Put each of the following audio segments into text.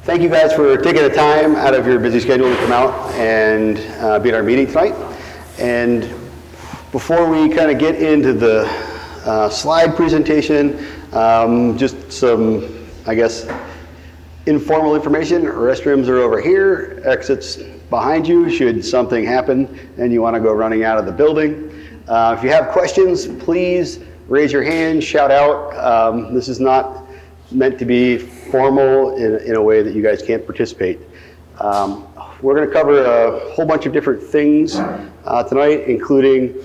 Thank you guys for taking the time out of your busy schedule to come out and be at our meeting tonight. And before we kind of get into the slide presentation, just some, I guess, informal information. Restrooms are over here, exits behind you should something happen and you want to go running out of the building. If you have questions, please raise your hand, shout out. This is not meant to be formal in a way that you guys can't participate. We're going to cover a whole bunch of different things tonight, including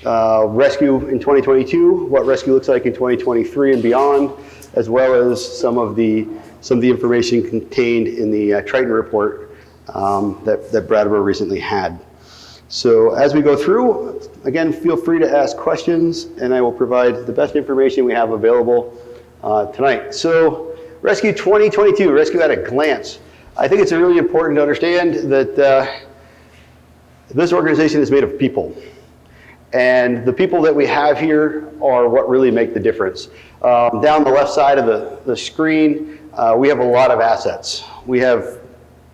rescue in 2022, what rescue looks like in 2023 and beyond, as well as some of the information contained in the Triton report that Brattleboro recently had. So as we go through, again, feel free to ask questions, and I will provide the best information we have available tonight. So Rescue 2022, Rescue at a Glance. I think it's really important to understand that this organization is made of people. And the people that we have here are what really make the difference. Down the left side of the screen, we have a lot of assets. We have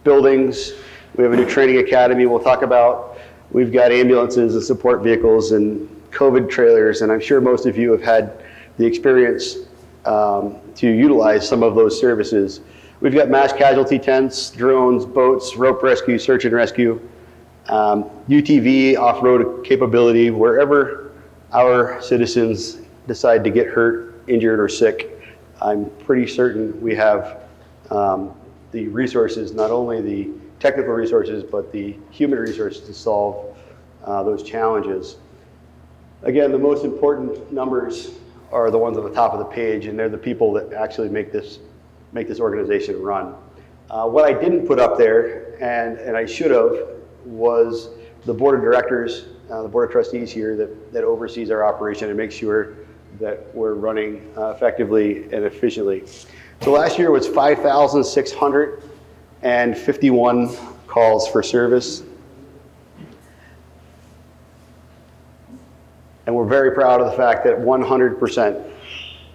buildings, we have a new training academy we'll talk about. We've got ambulances and support vehicles and COVID trailers, and I'm sure most of you have had the experience to utilize some of those services. We've got mass casualty tents, drones, boats, rope rescue, search and rescue, UTV, off-road capability, wherever our citizens decide to get hurt, injured, or sick. I'm pretty certain we have the resources, not only the technical resources, but the human resources to solve those challenges. Again, the most important numbers are the ones on the top of the page, and they're the people that actually make this organization run. What I didn't put up there, and I should have, was the board of directors, the board of trustees here that oversees our operation and makes sure that we're running effectively and efficiently. So last year was 5,651 calls for service. And we're very proud of the fact that 100%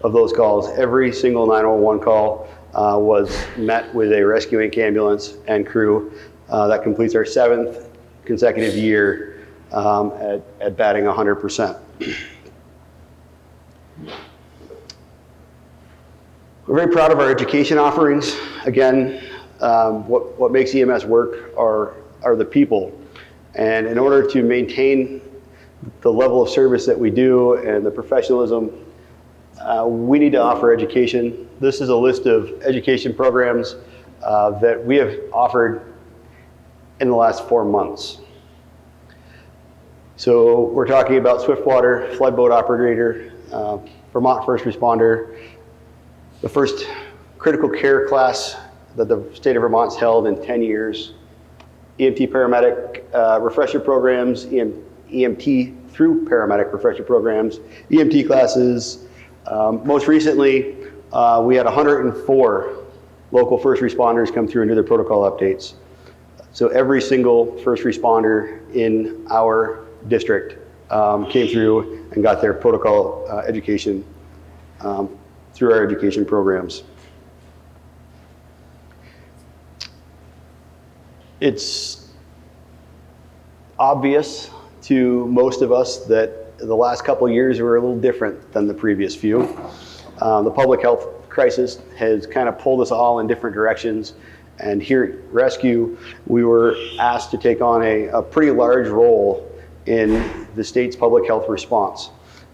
of those calls, every single 911 call was met with a rescue Inc. ambulance and crew. That completes our 7th consecutive year at batting 100%. We're very proud of our education offerings. Again, what makes EMS work are the people. And in order to maintain the level of service that we do and the professionalism, we need to offer education. This is a list of education programs that we have offered in the last 4 months. So we're talking about Swiftwater, flood boat operator, Vermont first responder, the first critical care class that the state of Vermont's held in 10 years, EMT paramedic refresher programs, EMT through paramedic refresher programs, EMT classes. Most recently, we had 104 local first responders come through and do their protocol updates. So every single first responder in our district came through and got their protocol education through our education programs. It's obvious to most of us that the last couple of years were a little different than the previous few. The public health crisis has kind of pulled us all in different directions. And here at Rescue, we were asked to take on a pretty large role in the state's public health response.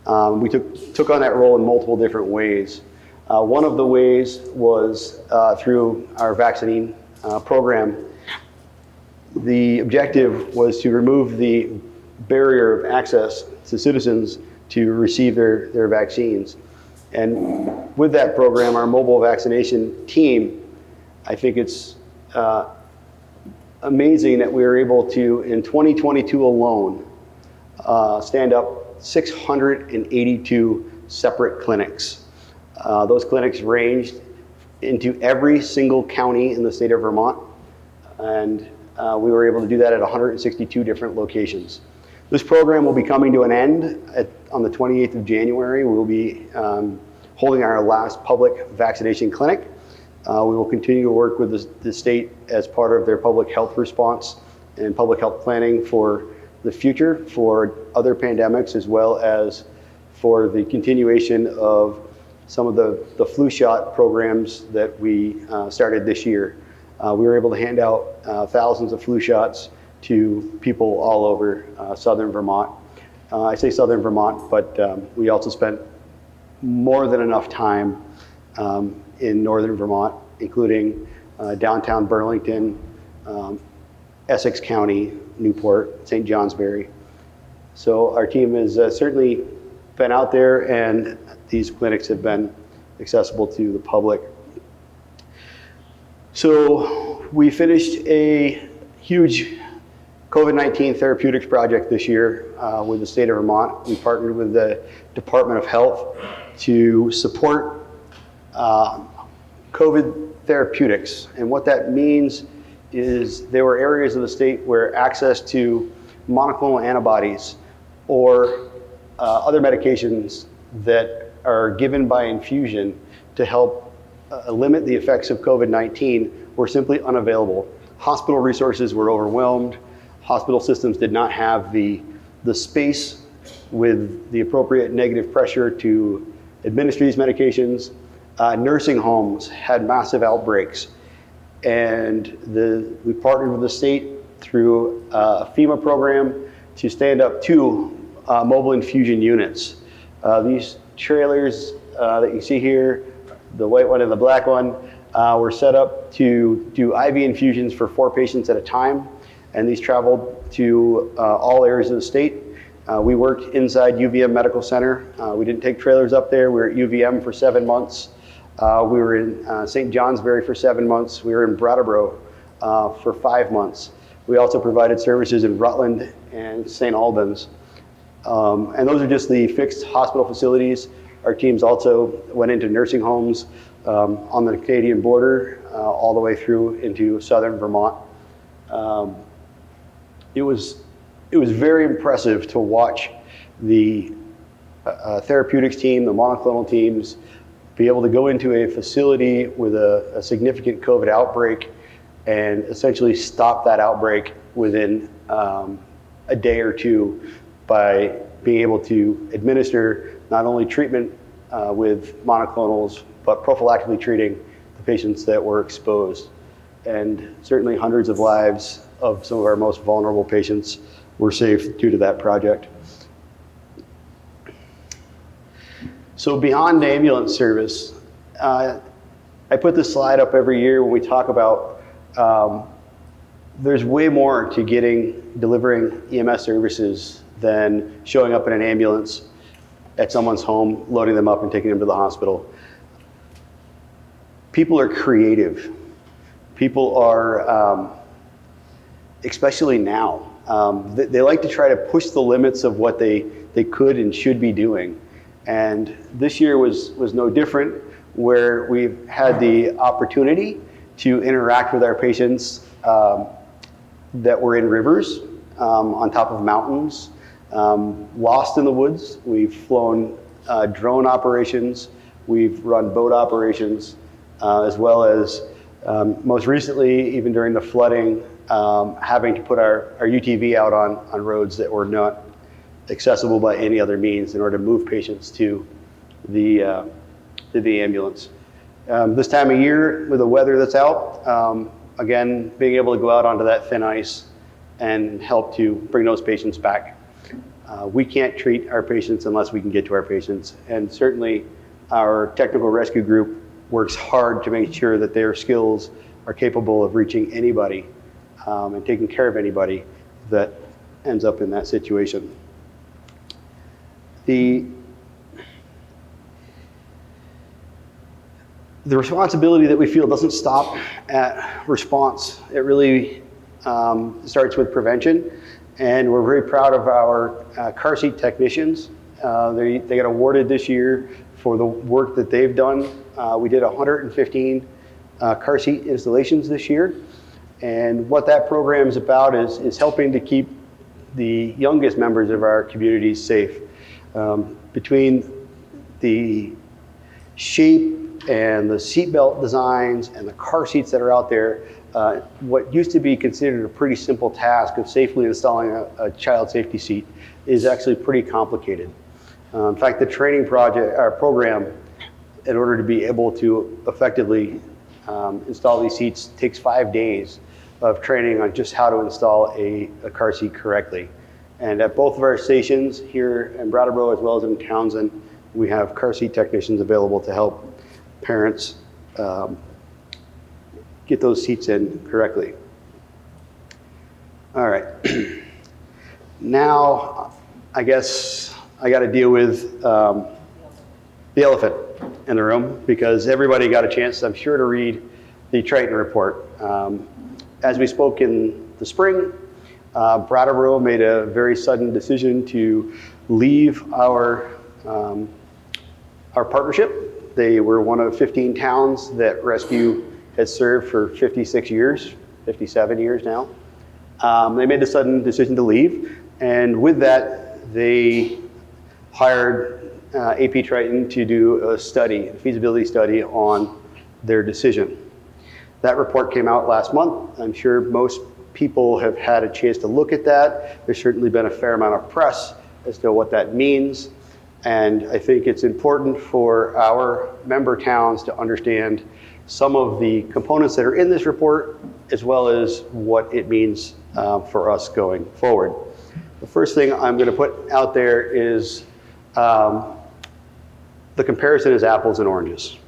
We took on that role in multiple different ways. One of the ways was through our vaccine program. The objective was to remove the barrier of access to citizens to receive their vaccines. And with that program, our mobile vaccination team, I think it's amazing that we were able to, in 2022 alone, stand up 682 separate clinics. Those clinics ranged into every single county in the state of Vermont, and we were able to do that at 162 different locations. This program will be coming to an end on the 28th of January. We'll be holding our last public vaccination clinic. We will continue to work with the state as part of their public health response and public health planning for the future, for other pandemics, as well as for the continuation of some of the flu shot programs that we started this year. We were able to hand out thousands of flu shots to people all over southern Vermont. I say southern Vermont, but we also spent more than enough time in northern Vermont, including downtown Burlington, Essex County, Newport, St. Johnsbury. So our team has certainly been out there, and these clinics have been accessible to the public. So we finished a huge COVID-19 therapeutics project this year with the state of Vermont. We partnered with the Department of Health to support COVID therapeutics. And what that means is there were areas of the state where access to monoclonal antibodies or other medications that are given by infusion to help limit the effects of COVID-19 were simply unavailable. Hospital resources were overwhelmed. Hospital systems did not have the space with the appropriate negative pressure to administer these medications. Nursing homes had massive outbreaks. And we partnered with the state through a FEMA program to stand up 2 mobile infusion units. These trailers that you see here, the white one and the black one, were set up to do IV infusions for 4 patients at a time. And these traveled to all areas of the state. We worked inside UVM Medical Center. We didn't take trailers up there. We were at UVM for 7 months. We were in St. Johnsbury for 7 months. We were in Brattleboro for 5 months. We also provided services in Rutland and St. Albans. And those are just the fixed hospital facilities. Our teams also went into nursing homes on the Canadian border all the way through into southern Vermont. It was very impressive to watch the therapeutics team, the monoclonal teams, be able to go into a facility with a significant COVID outbreak and essentially stop that outbreak within a day or 2 by being able to administer not only treatment with monoclonals, but prophylactically treating the patients that were exposed. And certainly hundreds of lives of some of our most vulnerable patients were saved due to that project. So beyond ambulance service, I put this slide up every year when we talk about there's way more to delivering EMS services than showing up in an ambulance at someone's home, loading them up and taking them to the hospital. People are creative. People are, especially now, they like to try to push the limits of what they could and should be doing. And this year was no different, where we've had the opportunity to interact with our patients that were in rivers, on top of mountains, lost in the woods. We've flown drone operations. We've run boat operations, as well as most recently, even during the flooding, having to put our UTV out on roads that were not accessible by any other means in order to move patients to the ambulance. This time of year, with the weather that's out, again, being able to go out onto that thin ice and help to bring those patients back. We can't treat our patients unless we can get to our patients, and certainly our technical rescue group works hard to make sure that their skills are capable of reaching anybody and taking care of anybody that ends up in that situation. The responsibility that we feel doesn't stop at response. It really starts with prevention, and we're very proud of our car seat technicians. They got awarded this year for the work that they've done. We did 115 car seat installations this year, and what that program is about is helping to keep the youngest members of our communities safe. Between the shape and the seatbelt designs and the car seats that are out there, what used to be considered a pretty simple task of safely installing a child safety seat is actually pretty complicated. In fact, the training program, in order to be able to effectively install these seats, takes 5 days of training on just how to install a car seat correctly. And at both of our stations here in Brattleboro as well as in Townsend, we have car seat technicians available to help parents get those seats in correctly. All right. Now, I guess I got to deal with the elephant in the room, because everybody got a chance, I'm sure, to read the Triton report. As we spoke in the spring, Brattleboro made a very sudden decision to leave our partnership. They were one of 15 towns that Rescue has served for 56 years, 57 years now. They made a sudden decision to leave, and with that, they hired AP Triton to do a study, a feasibility study on their decision. That report came out last month. I'm sure most people have had a chance to look at that. There's certainly been a fair amount of press as to what that means. And I think it's important for our member towns to understand some of the components that are in this report, as well as what it means for us going forward. The first thing I'm going to put out there is the comparison is apples and oranges.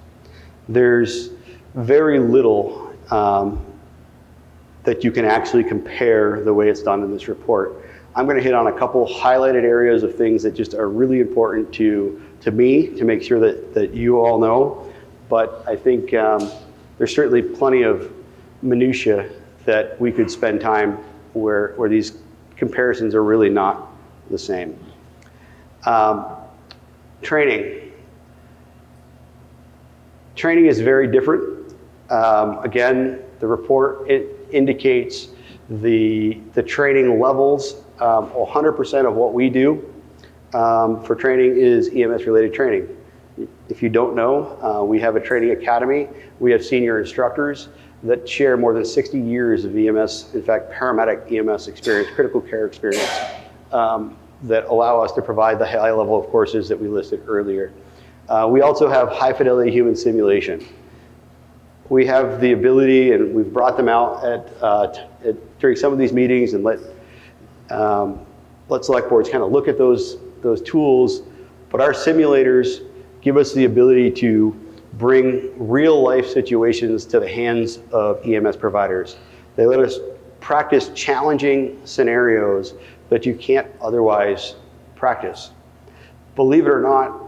There's very little that you can actually compare the way it's done in this report. I'm going to hit on a couple highlighted areas of things that just are really important to me to make sure that you all know. But I think there's certainly plenty of minutia that we could spend time where these comparisons are really not the same. Training. Training is very different. Again, the report, it indicates the training levels. 100% of what we do for training is EMS related training. If you don't know, we have a training academy. We have senior instructors that share more than 60 years of EMS, in fact, paramedic EMS experience, critical care experience, that allow us to provide the high level of courses that we listed earlier. We also have high fidelity human simulation. We have the ability, and we've brought them out during some of these meetings and let select boards kind of look at those tools, but our simulators give us the ability to bring real life situations to the hands of EMS providers. They let us practice challenging scenarios that you can't otherwise practice. Believe it or not,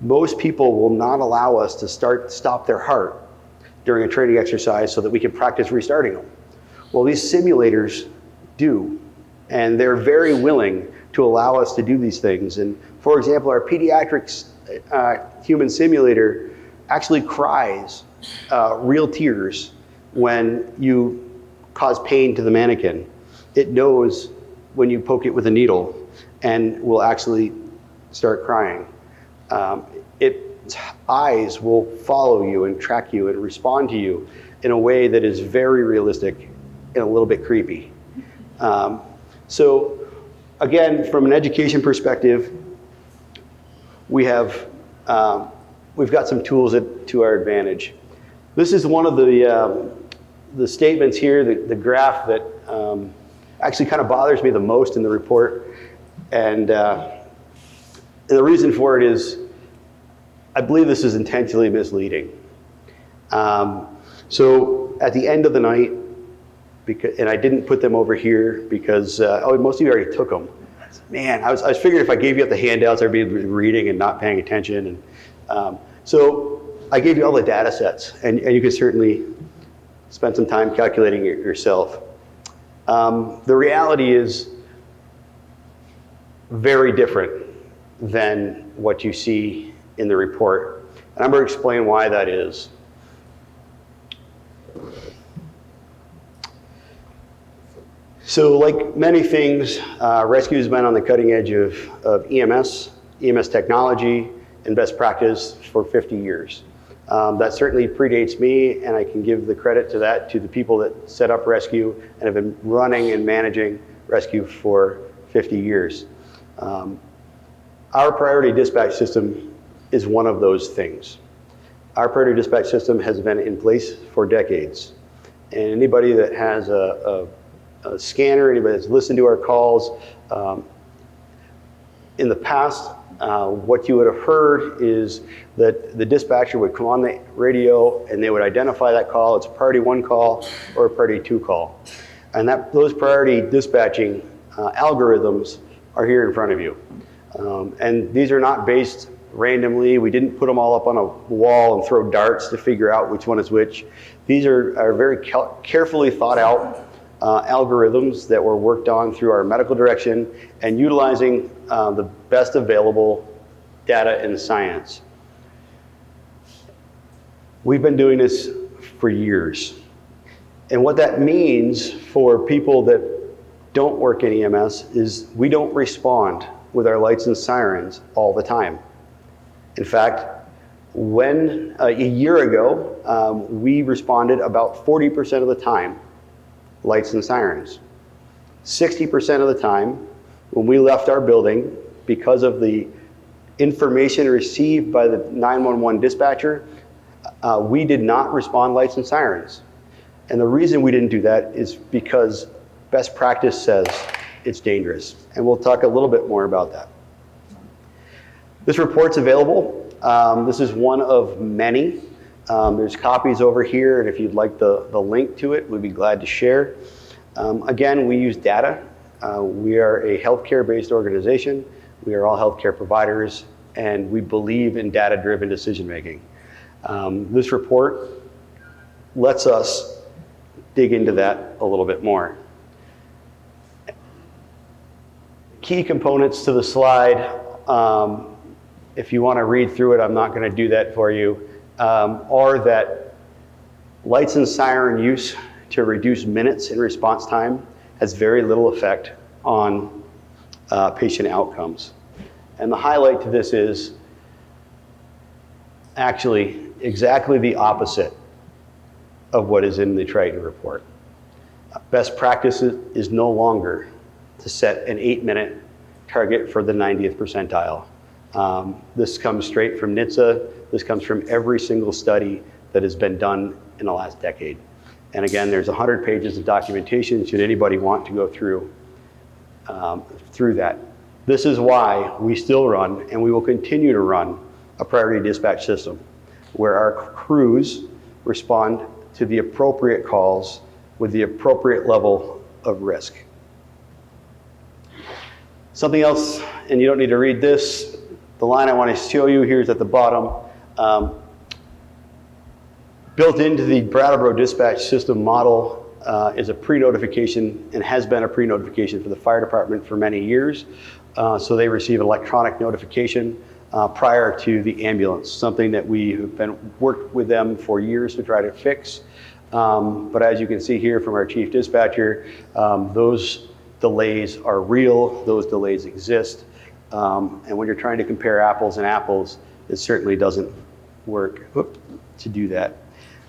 most people will not allow us to stop their heart during a training exercise so that we can practice restarting them. Well, these simulators do, and they're very willing to allow us to do these things. And for example, our pediatrics human simulator actually cries real tears when you cause pain to the mannequin. It knows when you poke it with a needle and will actually start crying. Its eyes will follow you and track you and respond to you in a way that is very realistic and a little bit creepy. So again, from an education perspective, we've got some tools to our advantage. This is one of the statements here, the graph that actually kind of bothers me the most in the report. And the reason for it is, I believe this is intentionally misleading. So at the end of the night, and I didn't put them over here because most of you already took them. Man, I was figuring if I gave you the handouts, I'd be reading and not paying attention. And so I gave you all the data sets, and you can certainly spend some time calculating it yourself. The reality is very different than what you see in the report. And I'm going to explain why that is. So like many things, Rescue has been on the cutting edge of EMS technology, and best practice for 50 years. That certainly predates me, and I can give the credit to that to the people that set up rescue and have been running and managing rescue for 50 years. Our priority dispatch system is one of those things. Our priority dispatch system has been in place for decades. And anybody that has a scanner, anybody that's listened to our calls, in the past, what you would have heard is that the dispatcher would come on the radio and they would identify that call. It's a priority 1 call or a priority 2 call. And those priority dispatching algorithms are here in front of you. And these are not based randomly. We didn't put them all up on a wall and throw darts to figure out which one is which. These are very carefully thought out algorithms that were worked on through our medical direction and utilizing the best available data and science. We've been doing this for years. And what that means for people that don't work in EMS is we don't respond with our lights and sirens all the time. In fact, when a year ago, we responded about 40% of the time, lights and sirens. 60% of the time, when we left our building, because of the information received by the 911 dispatcher, we did not respond lights and sirens. And the reason we didn't do that is because best practice says it's dangerous. And we'll talk a little bit more about that. This report's available. This is one of many. There's copies over here, and if you'd like the link to it, we'd be glad to share. Again, we use data. We are a healthcare-based organization. We are all healthcare providers, and we believe in data-driven decision-making. This report lets us dig into that a little bit more. Key components to the slide, if you want to read through it, I'm not going to do that for you, are that lights and siren use to reduce minutes in response time has very little effect on patient outcomes. And the highlight to this is actually exactly the opposite of what is in the Triton report. Best practice is no longer to set an 8-minute target for the 90th percentile. This comes straight from NHTSA. This comes from every single study that has been done in the last decade. And again, there's 100 pages of documentation should anybody want to go through that. This is why we still run, and we will continue to run, a priority dispatch system where our crews respond to the appropriate calls with the appropriate level of risk. Something else, and you don't need to read this, the line I want to show you here is at the bottom. Built into the Brattleboro dispatch system model is a pre-notification, and has been a pre-notification for the fire department for many years. So they receive electronic notification prior to the ambulance, something that we have worked with them for years to try to fix. But as you can see here from our chief dispatcher, those delays are real, those delays exist. And when you're trying to compare apples and apples, it certainly doesn't work to do that.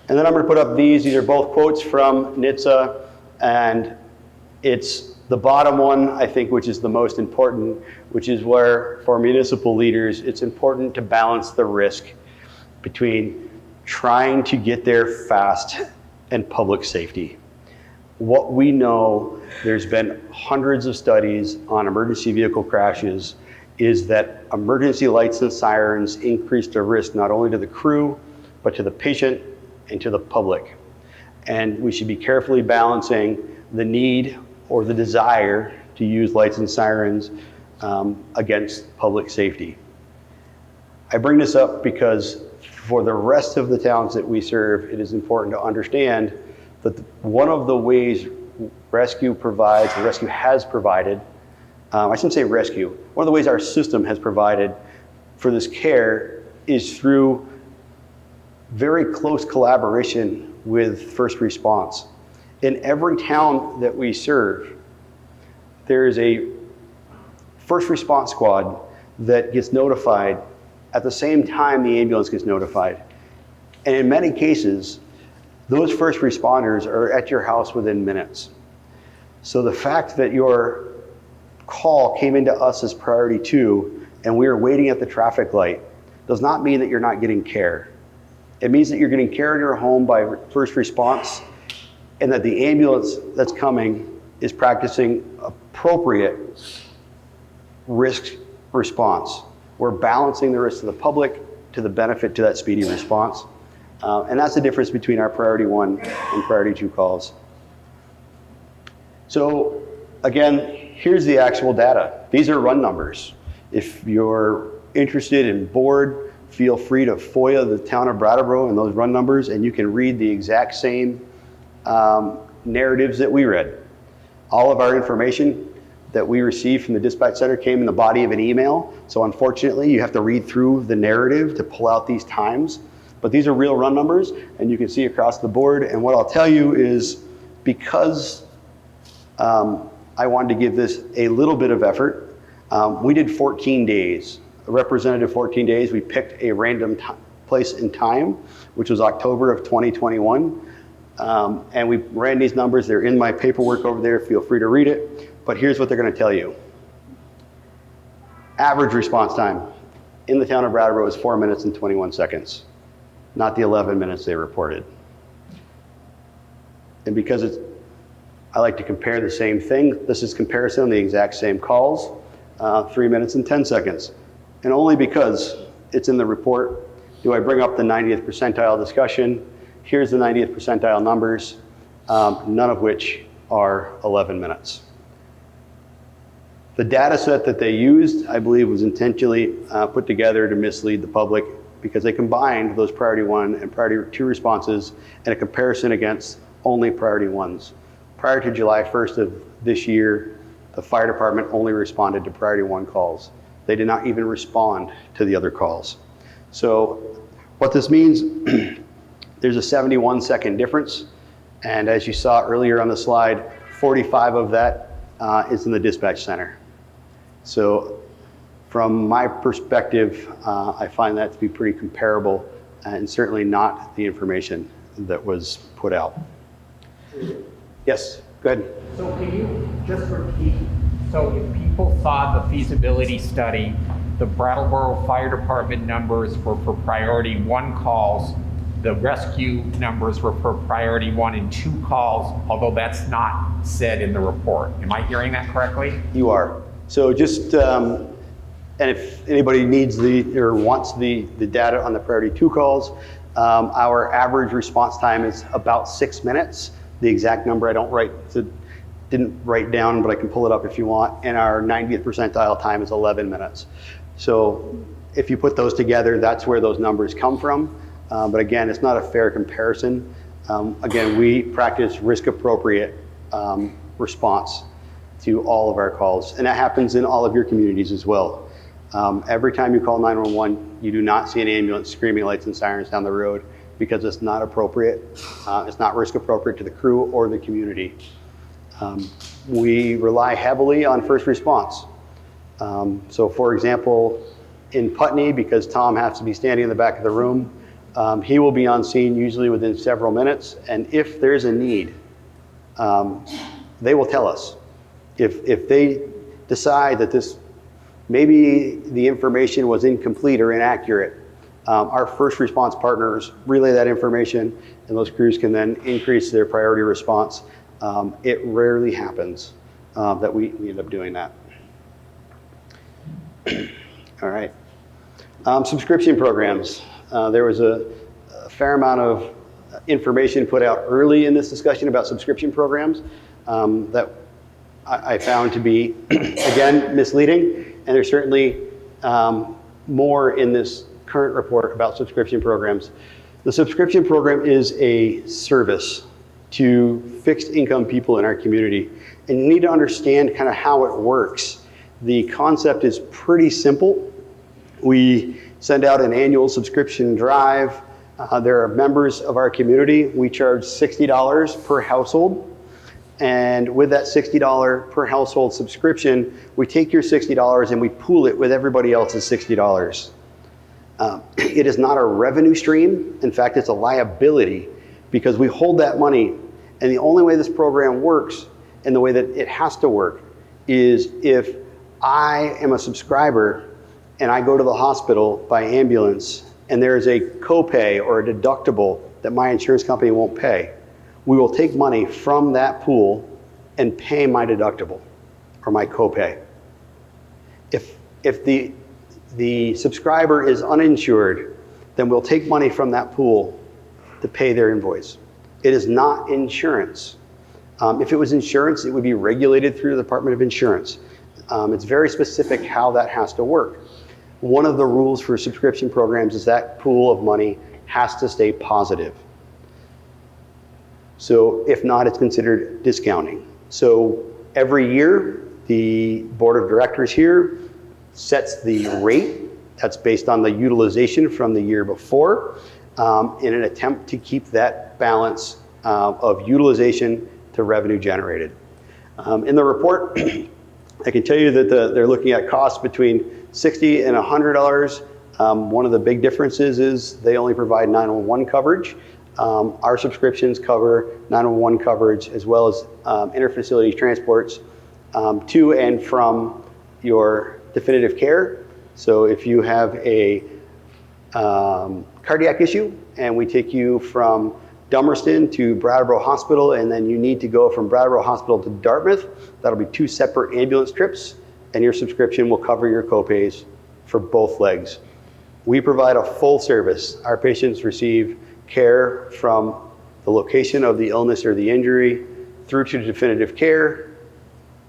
And then I'm going to put up these are both quotes from NHTSA, and it's the bottom one, I think, which is the most important, which is where for municipal leaders, it's important to balance the risk between trying to get there fast and public safety. What we know, there's been hundreds of studies on emergency vehicle crashes, is that emergency lights and sirens increase the risk not only to the crew, but to the patient and to the public. And we should be carefully balancing the need or the desire to use lights and sirens against public safety. I bring this up because for the rest of the towns that we serve, it is important to understand that one of the ways rescue provides, or rescue has provided, I shouldn't say rescue, one of the ways our system has provided for this care is through very close collaboration with first response. In every town that we serve, there is a first response squad that gets notified at the same time the ambulance gets notified. And in many cases, those first responders are at your house within minutes. So the fact that your call came into us as priority 2 and we are waiting at the traffic light does not mean that you're not getting care. It means that you're getting care in your home by first response, and that the ambulance that's coming is practicing appropriate risk response. We're balancing the risk to the public to the benefit to that speedy response. And that's the difference between our priority 1 and priority 2 calls. So again, here's the actual data. These are run numbers. If you're interested and bored, feel free to FOIA the town of Brattleboro and those run numbers, and you can read the exact same narratives that we read. All of our information that we received from the dispatch center came in the body of an email. So unfortunately, you have to read through the narrative to pull out these times. But these are real run numbers, and you can see across the board. And what I'll tell you is, because I wanted to give this a little bit of effort, we did 14 days. A representative 14 days. We picked a random place and time, which was October of 2021. And we ran these numbers. They're in my paperwork over there. Feel free to read it. But here's what they're going to tell you. Average response time in the town of Brattleboro is 4 minutes and 21 seconds, not the 11 minutes they reported. And because I like to compare the same thing, this is comparison on the exact same calls, 3 minutes and 10 seconds. And only because it's in the report do I bring up the 90th percentile discussion. Here's the 90th percentile numbers, none of which are 11 minutes. The data set that they used, I believe, was intentionally put together to mislead the public, because they combined those priority 1 and priority 2 responses in a comparison against only priority 1s. Prior to July 1st of this year, the fire department only responded to priority 1 calls. They did not even respond to the other calls. So what this means, there's a 71-second difference. And as you saw earlier on the slide, 45 of that is in the dispatch center. So from my perspective, I find that to be pretty comparable, and certainly not the information that was put out. Yes, go ahead. So can you just repeat, so if people saw the feasibility study, the Brattleboro Fire Department numbers were for priority 1 calls, the rescue numbers were for priority 1 and 2 calls, although that's not said in the report. Am I hearing that correctly? You are. So just, and if anybody needs or wants the data on the priority 2 calls, our average response time is about 6 minutes. The exact number I didn't write down, but I can pull it up if you want. And our 90th percentile time is 11 minutes. So if you put those together, that's where those numbers come from. But again, it's not a fair comparison. Again, we practice risk appropriate response to all of our calls. And that happens in all of your communities as well. Every time you call 911, you do not see an ambulance screaming lights and sirens down the road, because it's not appropriate. It's not risk appropriate to the crew or the community. We rely heavily on first response. So for example, in Putney, because Tom has to be standing in the back of the room, he will be on scene usually within several minutes. And if there's a need, they will tell us. If they decide that maybe the information was incomplete or inaccurate, our first response partners relay that information, and those crews can then increase their priority response. It rarely happens that we end up doing that. All right. Subscription programs. There was a fair amount of information put out early in this discussion about subscription programs that I found to be, again, misleading. And there's certainly more in this current report about subscription programs. The subscription program is a service to fixed income people in our community. And you need to understand kind of how it works. The concept is pretty simple. We send out an annual subscription drive. There are members of our community. We charge $60 per household. And with that $60 per household subscription, we take your $60 and we pool it with everybody else's $60. It is not a revenue stream. In fact, it's a liability because we hold that money. And the only way this program works and the way that it has to work is if I am a subscriber and I go to the hospital by ambulance and there's a copay or a deductible that my insurance company won't pay, we will take money from that pool and pay my deductible or my copay. If the subscriber is uninsured, then we'll take money from that pool to pay their invoice. It is not insurance. If it was insurance, it would be regulated through the Department of Insurance. It's very specific how that has to work. One of the rules for subscription programs is that pool of money has to stay positive. So if not, it's considered discounting. So every year, the board of directors here sets the rate that's based on the utilization from the year before in an attempt to keep that balance of utilization to revenue generated. In the report, I can tell you that they're looking at costs between $60 and $100. One of the big differences is they only provide 911 coverage. Our subscriptions cover 911 coverage as well as interfacility transports to and from your definitive care. So if you have a cardiac issue and we take you from Dummerston to Brattleboro Hospital and then you need to go from Brattleboro Hospital to Dartmouth, that'll be 2 separate ambulance trips and your subscription will cover your copays for both legs. We provide a full service. Our patients receive care from the location of the illness or the injury through to definitive care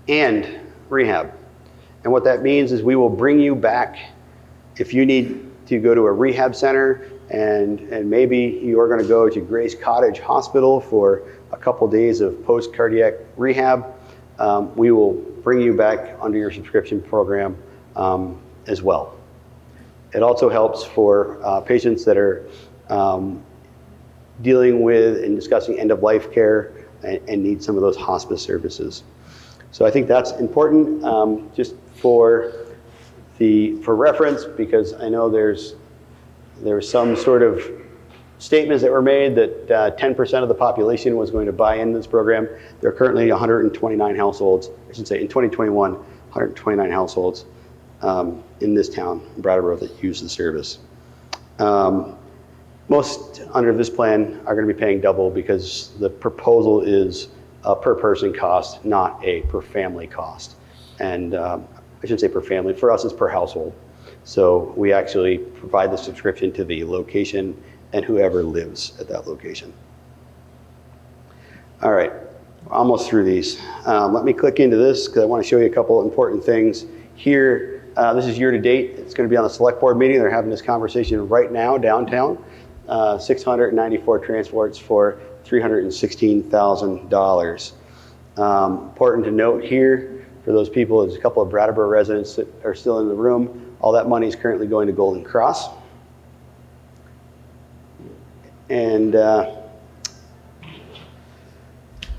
and rehab. And what that means is we will bring you back if you need to go to a rehab center and maybe you're going to go to Grace Cottage Hospital for a couple days of post-cardiac rehab. We will bring you back under your subscription program as well. It also helps for patients that are dealing with and discussing end-of-life care and need some of those hospice services. So I think that's important just for reference, because I know there's some sort of statements that were made that 10% of the population was going to buy into this program. There are currently 129 households, I should say in 2021, 129 households in this town, Brattleboro, that use the service. Most under this plan are going to be paying double because the proposal is a per person cost, not a per family cost. And I shouldn't say per family, for us it's per household. So we actually provide the subscription to the location and whoever lives at that location. All right, almost through these. Let me click into this because I want to show you a couple important things. Here, this is year to date. It's going to be on the select board meeting. They're having this conversation right now downtown. 694 transports for $316,000. Important to note here, for those people, there's a couple of Brattleboro residents that are still in the room. All that money is currently going to Golden Cross. And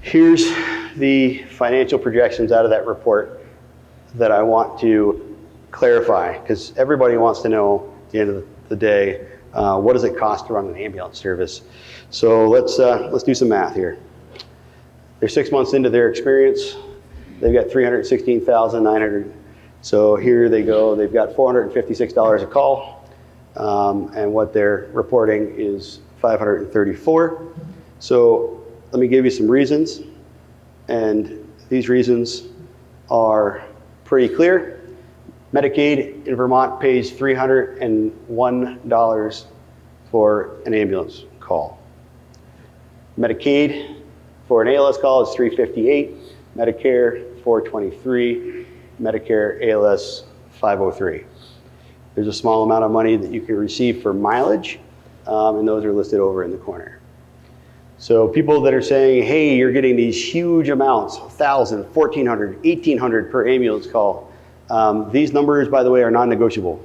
here's the financial projections out of that report that I want to clarify, because everybody wants to know at the end of the day, what does it cost to run an ambulance service? So let's do some math here. They're 6 months into their experience. They've got $316,900. So here they go. They've got $456 a call, and what they're reporting is $534. So let me give you some reasons, and these reasons are pretty clear. Medicaid in Vermont pays $301 for an ambulance call. Medicaid for an ALS call is $358, Medicare $423, Medicare ALS $503. There's a small amount of money that you can receive for mileage, and those are listed over in the corner. So people that are saying, hey, you're getting these huge amounts, 1,000, 1,400, 1,800 per ambulance call. These numbers, by the way, are non-negotiable.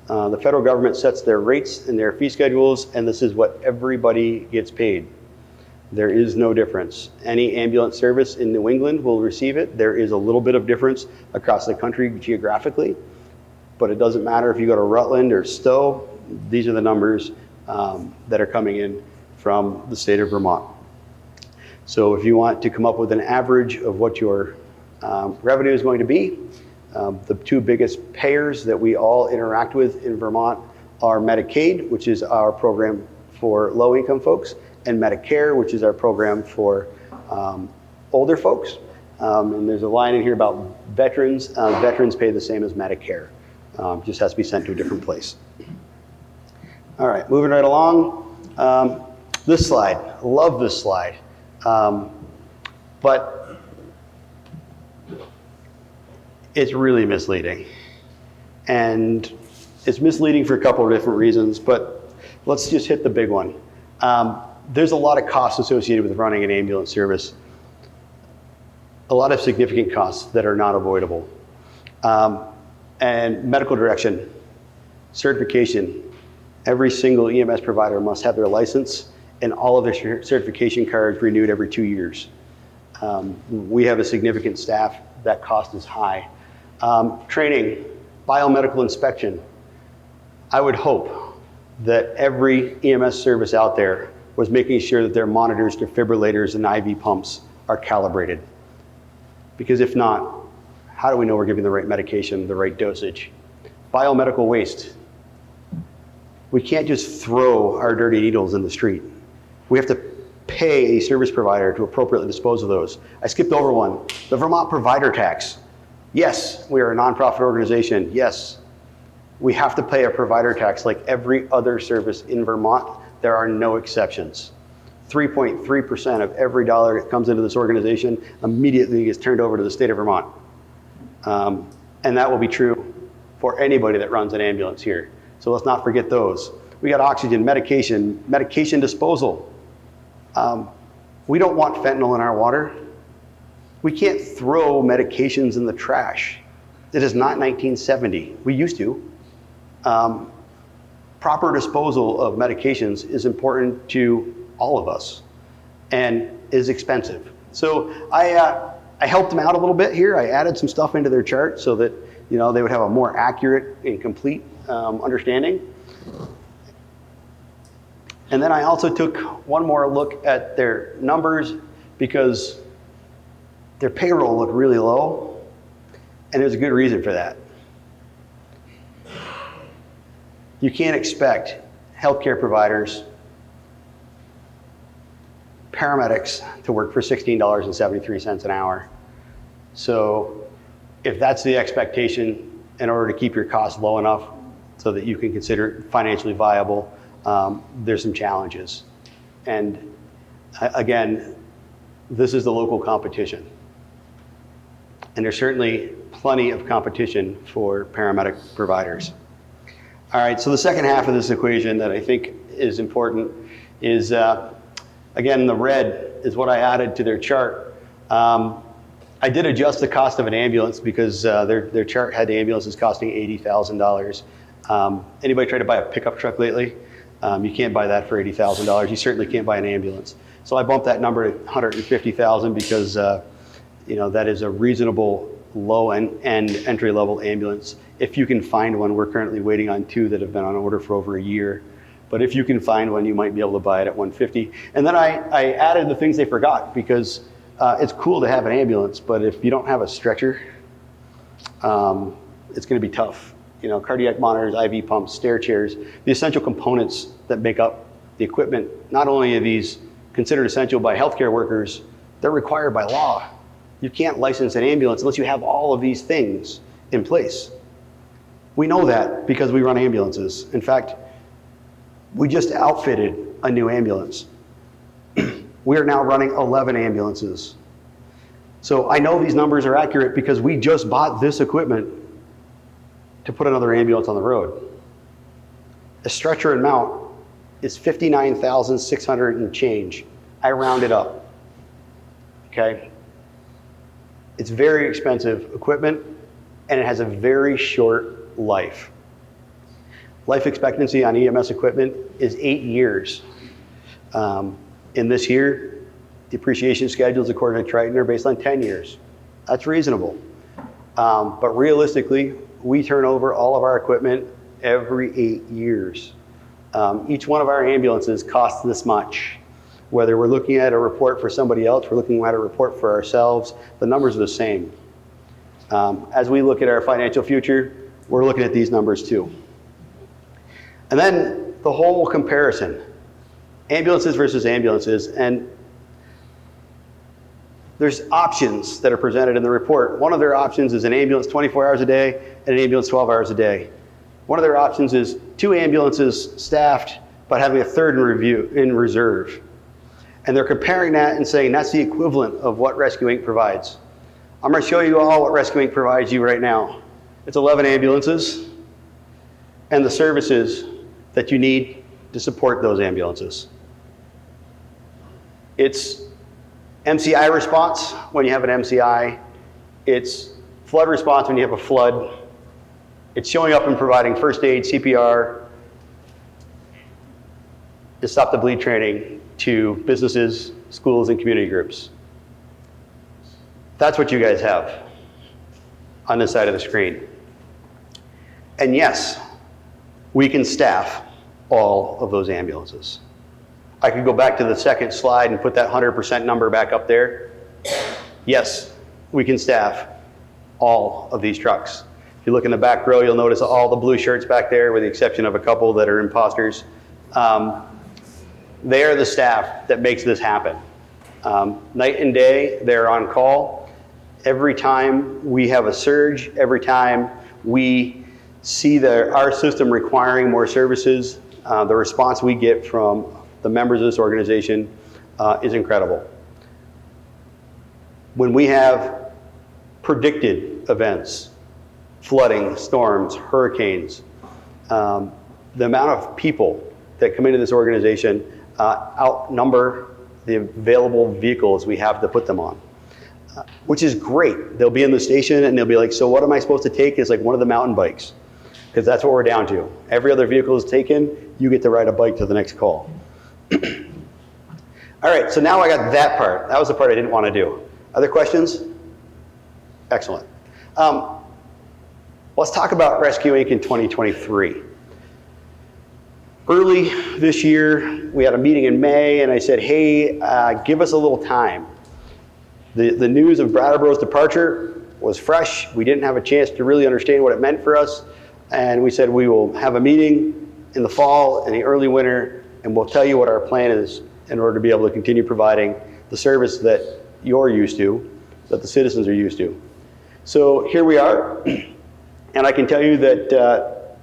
The federal government sets their rates and their fee schedules, and this is what everybody gets paid. There is no difference. Any ambulance service in New England will receive it. There is a little bit of difference across the country geographically, but it doesn't matter if you go to Rutland or Stowe, these are the numbers that are coming in from the state of Vermont. So if you want to come up with an average of what your revenue is going to be, the two biggest payers that we all interact with in Vermont are Medicaid, which is our program for low-income folks, and Medicare, which is our program for older folks. And there's a line in here about veterans. Veterans pay the same as Medicare. Just has to be sent to a different place. All right, moving right along. This slide, I love this slide. But it's really misleading. And it's misleading for a couple of different reasons, but let's just hit the big one. There's a lot of costs associated with running an ambulance service. A lot of significant costs that are not avoidable. And medical direction, certification. Every single EMS provider must have their license and all of their certification cards renewed every 2 years. We have a significant staff. That cost is high. Training, biomedical inspection. I would hope that every EMS service out there was making sure that their monitors, defibrillators, and IV pumps are calibrated. Because if not, how do we know we're giving the right medication, the right dosage? Biomedical waste. We can't just throw our dirty needles in the street. We have to pay a service provider to appropriately dispose of those. I skipped over one. The Vermont provider tax. Yes, we are a nonprofit organization. Yes, we have to pay a provider tax like every other service in Vermont. There are no exceptions. 3.3% of every dollar that comes into this organization immediately gets turned over to the state of Vermont. And that will be true for anybody that runs an ambulance here. So let's not forget those. We got oxygen, medication disposal. We don't want fentanyl in our water. We can't throw medications in the trash. It is not 1970. We used to. Proper disposal of medications is important to all of us and is expensive. So I helped them out a little bit here. I added some stuff into their chart so that they would have a more accurate and complete understanding. And then I also took one more look at their numbers because their payroll looked really low, and there's a good reason for that. You can't expect healthcare providers, paramedics to work for $16.73 an hour. So if that's the expectation in order to keep your costs low enough so that you can consider it financially viable, there's some challenges. And again, this is the local competition. And there's certainly plenty of competition for paramedic providers. All right, so the second half of this equation that I think is important is, again, the red is what I added to their chart. I did adjust the cost of an ambulance because their chart had the ambulances costing $80,000. Anybody tried to buy a pickup truck lately? You can't buy that for $80,000. You certainly can't buy an ambulance. So I bumped that number to $150,000 because that is a reasonable low-end entry-level ambulance. If you can find one, we're currently waiting on 2 that have been on order for over a year. But if you can find one, you might be able to buy it at $150,000. And then I added the things they forgot because it's cool to have an ambulance, but if you don't have a stretcher, it's going to be tough. Cardiac monitors, IV pumps, stair chairs, the essential components that make up the equipment. Not only are these considered essential by healthcare workers, they're required by law. You can't license an ambulance unless you have all of these things in place. We know that because we run ambulances. In fact, we just outfitted a new ambulance. We are now running 11 ambulances. So I know these numbers are accurate because we just bought this equipment to put another ambulance on the road. A stretcher and mount is $59,600 and change. I round it up, okay? It's very expensive equipment and it has a very short life. Life expectancy on EMS equipment is 8 years. In this year, depreciation schedules according to Triton are based on 10 years. That's reasonable. But realistically, we turn over all of our equipment every 8 years. Each one of our ambulances costs this much. Whether we're looking at a report for somebody else, we're looking at a report for ourselves, the numbers are the same. As we look at our financial future, we're looking at these numbers too. And then the whole comparison, ambulances versus ambulances, and there's options that are presented in the report. One of their options is an ambulance 24 hours a day and an ambulance 12 hours a day. One of their options is 2 ambulances staffed, but having a third in reserve. And they're comparing that and saying that's the equivalent of what Rescue Inc. provides. I'm going to show you all what Rescue Inc. provides you right now. It's 11 ambulances and the services that you need to support those ambulances. It's MCI response when you have an MCI. It's flood response when you have a flood. It's showing up and providing first aid, CPR, and stop the bleed training to businesses, schools, and community groups. That's what you guys have on this side of the screen. And yes, we can staff all of those ambulances. I could go back to the second slide and put that 100% number back up there. Yes, we can staff all of these trucks. If you look in the back row, you'll notice all the blue shirts back there, with the exception of a couple that are imposters. They are the staff that makes this happen. Night and day, they're on call. Every time we have a surge, every time we see our system requiring more services, the response we get from the members of this organization is incredible. When we have predicted events, flooding, storms, hurricanes, the amount of people that come into this organization outnumber the available vehicles we have to put them on, which is great. They'll be in the station and they'll be like, so what am I supposed to take? It's like one of the mountain bikes, because that's what we're down to. Every other vehicle is taken, you get to ride a bike to the next call. All right, so now I got that part. That was the part I didn't want to do. Other questions? Excellent. Let's talk about Rescue Inc. in 2023. Early this year, we had a meeting in May, and I said, hey, give us a little time. The news of Brattleboro's departure was fresh. We didn't have a chance to really understand what it meant for us, and we said we will have a meeting in the fall and the early winter, and we'll tell you what our plan is in order to be able to continue providing the service that you're used to, that the citizens are used to. So here we are, and I can tell you that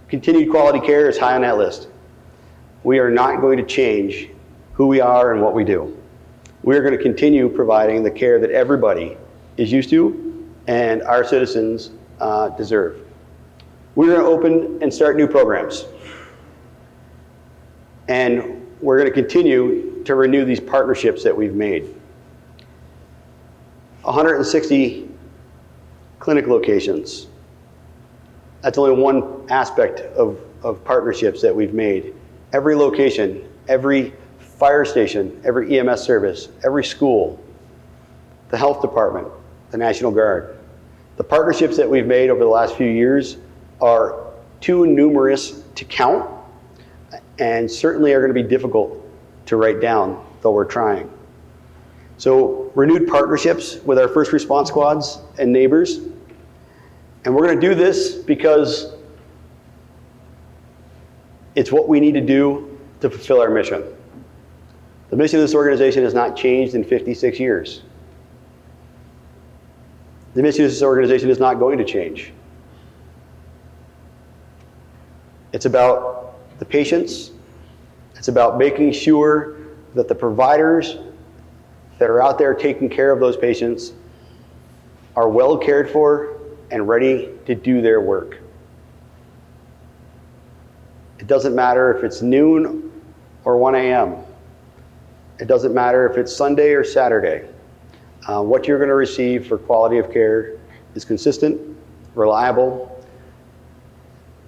continued quality care is high on that list. We are not going to change who we are and what we do. We're going to continue providing the care that everybody is used to and our citizens deserve. We're going to open and start new programs. And we're going to continue to renew these partnerships that we've made. 160 clinic locations. That's only one aspect of partnerships that we've made. Every location, every fire station, every EMS service, every school, the health department, the National Guard. The partnerships that we've made over the last few years are too numerous to count, and certainly are going to be difficult to write down, though we're trying. So renewed partnerships with our first response squads and neighbors. And we're going to do this because it's what we need to do to fulfill our mission. The mission of this organization has not changed in 56 years. The mission of this organization is not going to change. It's about the patients. It's about making sure that the providers that are out there taking care of those patients are well cared for and ready to do their work. It doesn't matter if it's noon or 1 a.m. It doesn't matter if it's Sunday or Saturday. What you're going to receive for quality of care is consistent, reliable,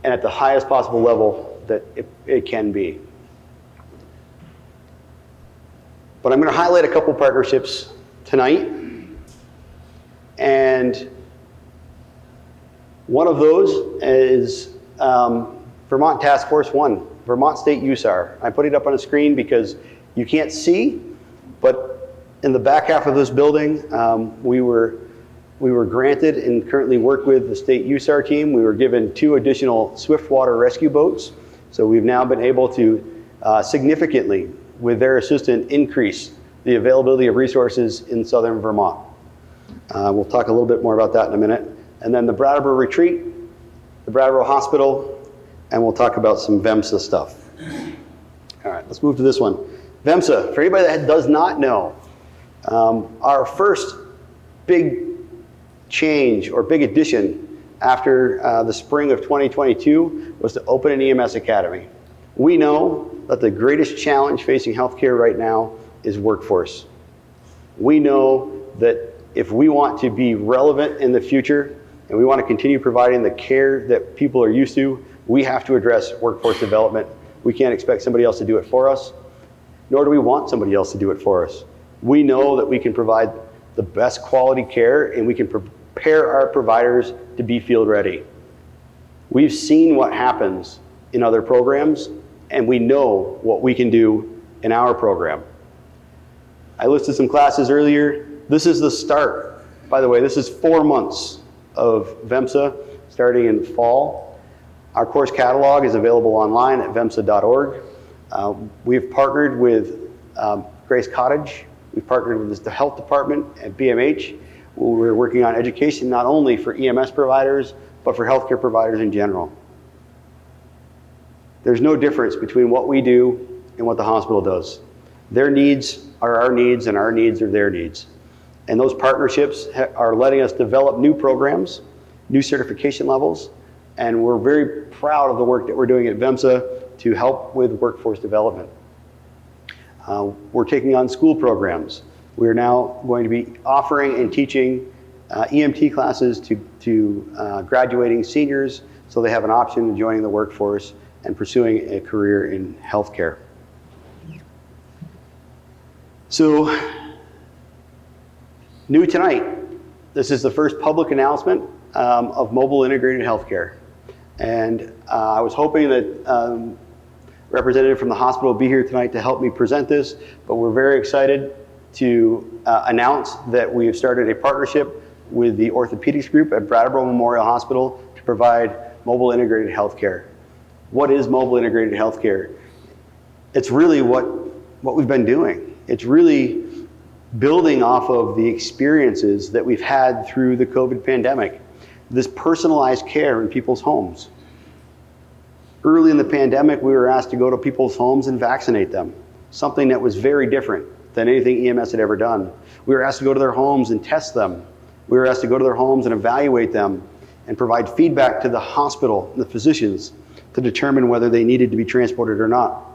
and at the highest possible level that it can be. But I'm going to highlight a couple partnerships tonight. And one of those is Vermont Task Force 1, Vermont State USAR. I put it up on a screen because you can't see, but in the back half of this building, we were granted and currently work with the state USAR team. We were given 2 additional swiftwater rescue boats. So we've now been able to significantly, with their assistance, increase the availability of resources in southern Vermont. We'll talk a little bit more about that in a minute. And then the Brattleboro retreat, the Brattleboro Hospital, and we'll talk about some VEMSA stuff. All right, let's move to this one. VEMSA, for anybody that does not know, our first big change or big addition after the spring of 2022 was to open an EMS academy. We know that the greatest challenge facing healthcare right now is workforce. We know that if we want to be relevant in the future and we want to continue providing the care that people are used to, we have to address workforce development. We can't expect somebody else to do it for us, nor do we want somebody else to do it for us. We know that we can provide the best quality care and we can prepare our providers to be field ready. We've seen what happens in other programs and we know what we can do in our program. I listed some classes earlier. This is the start. By the way, this is 4 months of VEMSA starting in fall. Our course catalog is available online at vemsa.org. We've partnered with Grace Cottage. We've partnered with the health department at BMH. We're working on education not only for EMS providers, but for healthcare providers in general. There's no difference between what we do and what the hospital does. Their needs are our needs and our needs are their needs. And those partnerships are letting us develop new programs, new certification levels, and we're very proud of the work that we're doing at VEMSA to help with workforce development. We're taking on school programs. We're now going to be offering and teaching EMT classes to graduating seniors so they have an option of joining the workforce and pursuing a career in healthcare. So, new tonight, this is the first public announcement of mobile integrated healthcare. And I was hoping that representative from the hospital will be here tonight to help me present this, but we're very excited to announce that we have started a partnership with the orthopedics group at Brattleboro Memorial Hospital to provide mobile integrated healthcare. What is mobile integrated healthcare? It's really what we've been doing. It's really building off of the experiences that we've had through the COVID pandemic. This personalized care in people's homes. Early in the pandemic, we were asked to go to people's homes and vaccinate them, something that was very different than anything EMS had ever done. We were asked to go to their homes and test them. We were asked to go to their homes and evaluate them and provide feedback to the hospital and the physicians to determine whether they needed to be transported or not.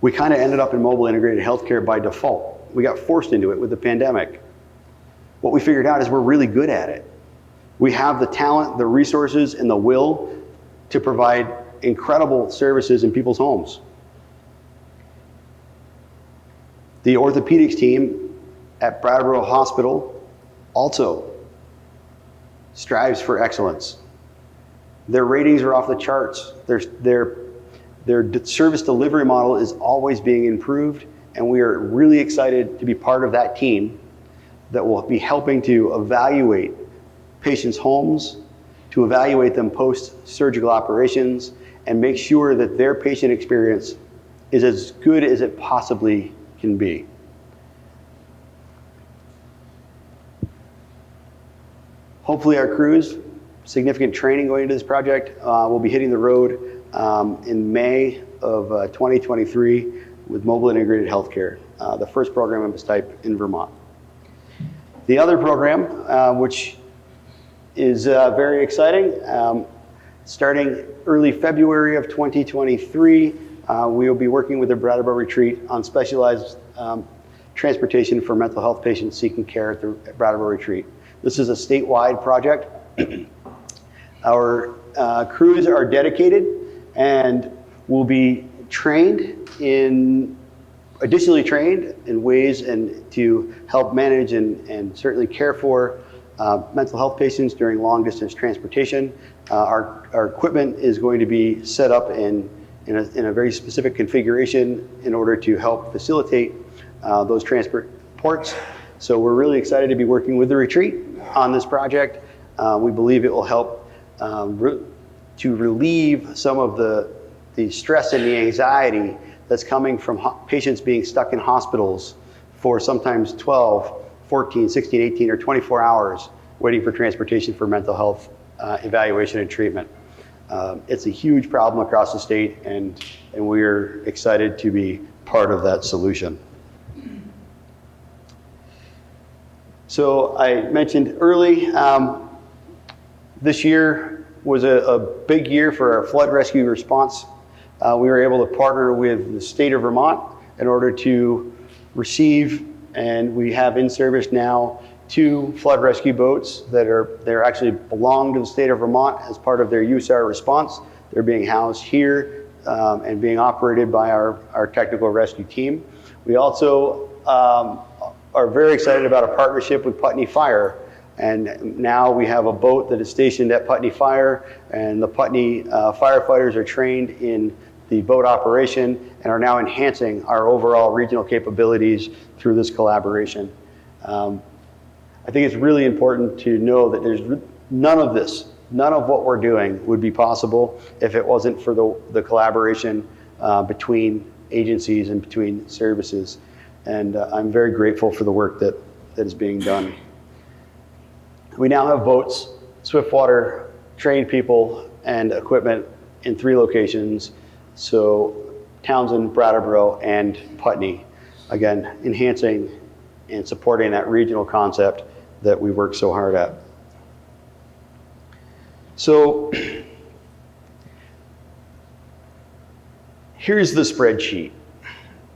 We kind of ended up in mobile integrated healthcare by default. We got forced into it with the pandemic. What we figured out is we're really good at it. We have the talent, the resources, and the will to provide incredible services in people's homes. The orthopedics team at Brattleboro Hospital also strives for excellence. Their ratings are off the charts. Their service delivery model is always being improved, and we are really excited to be part of that team that will be helping to evaluate patients' homes, to evaluate them post-surgical operations, and make sure that their patient experience is as good as it possibly can be. Hopefully our crews, significant training going into this project, will be hitting the road in May of 2023 with mobile integrated healthcare, the first program of its type in Vermont. The other program, which is very exciting, starting early February of 2023, we will be working with the Brattleboro Retreat on specialized transportation for mental health patients seeking care at the Brattleboro Retreat. This is a statewide project. Our crews are dedicated and will be additionally trained in ways and to help manage and certainly care for mental health patients during long distance transportation. Our equipment is going to be set up in a very specific configuration in order to help facilitate those transports. So we're really excited to be working with the retreat on this project. We believe it will help to relieve some of the stress and the anxiety that's coming from patients being stuck in hospitals for sometimes 12, 14, 16, 18, or 24 hours waiting for transportation for mental health evaluation and treatment. It's a huge problem across the state, and we're excited to be part of that solution. So I mentioned early, this year was a big year for our flood rescue response. We were able to partner with the state of Vermont in order to receive, and we have in service now, 2 flood rescue boats that actually belong to the state of Vermont as part of their USAR response. They're being housed here and being operated by our technical rescue team. We also are very excited about a partnership with Putney Fire. And now we have a boat that is stationed at Putney Fire, and the Putney firefighters are trained in the boat operation and are now enhancing our overall regional capabilities through this collaboration. I think it's really important to know that there's none of what we're doing would be possible if it wasn't for the collaboration between agencies and between services. And I'm very grateful for the work that is being done. We now have boats, Swiftwater, trained people, and equipment in 3 locations. So Townsend, Brattleboro, and Putney. Again, enhancing and supporting that regional concept that we work so hard at. So here's the spreadsheet.